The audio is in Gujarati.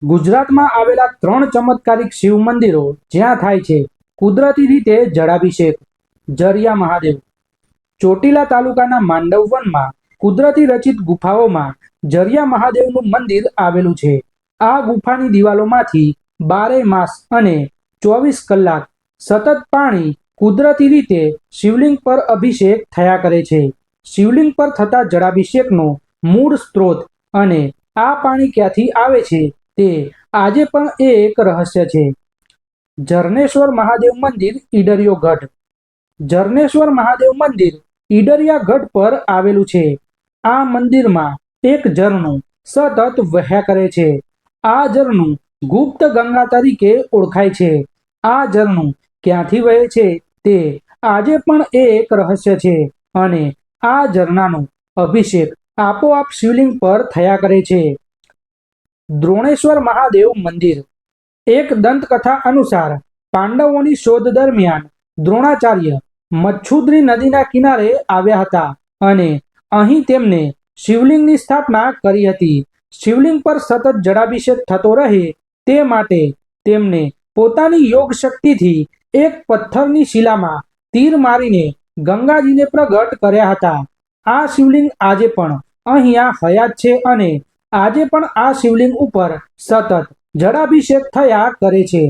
ગુજરાતમાં આવેલા 3 ચમત્કારિક શિવ મંદિરો જ્યાં થાય છે કુદરતી રીતે જળાભિષેક. જરિયા મહાદેવ. ચોટીલા તાલુકાના માંડવ વનમાં કુદરતી રચિત ગુફાઓમાં જરિયા મહાદેવનું મંદિર આવેલું છે. આ ગુફાની દિવાલોમાંથી 12 માસ અને 24 કલાક સતત પાણી કુદરતી રીતે શિવલિંગ પર અભિષેક થયા કરે છે. શિવલિંગ પર થતા જળાભિષેકનો મૂળ સ્ત્રોત અને આ પાણી ક્યાંથી આવે છે તે આજે પણ એક રહસ્ય છે. જરનેશ્વર મહાદેવ મંદિર, ઈડરિયો ગઢ. જરનેશ્વર મહાદેવ મંદિર ઈડરિયા ગઢ પર આવેલું છે. આ મંદિરમાં એક ઝરણું સતત વહ્યા કરે છે. આ ઝરણું ગુપ્ત ગંગા તરીકે ઓળખાય છે. આ ઝરણું ક્યાંથી વહે છે તે આજે પણ એક રહસ્ય છે અને આ ઝરણાનો અભિષેક આપોઆપ શિવલિંગ પર થયા કરે છે. દ્રોણેશ્વર મહાદેવ મંદિર. એક દંતકથા અનુસાર પાંડવોની શોધ દરમિયાન દ્રોણાચાર્ય મચ્છુદ્રી નદીના કિનારે આવ્યા હતા અને અહીં તેમને શિવલિંગની સ્થાપના કરી હતી. શિવલિંગ પર સતત જળાભિષેક થતો રહે તે માટે તેમને પોતાની યોગ શક્તિથી એક પથ્થરની શિલામાં તીર મારીને ગંગાજીને પ્રગટ કર્યા હતા. આ શિવલિંગ આજે પણ અહીંયા હયાત છે અને આજે પણ આ શિવલિંગ ઉપર સતત જળાભિષેક થયા કરે છે.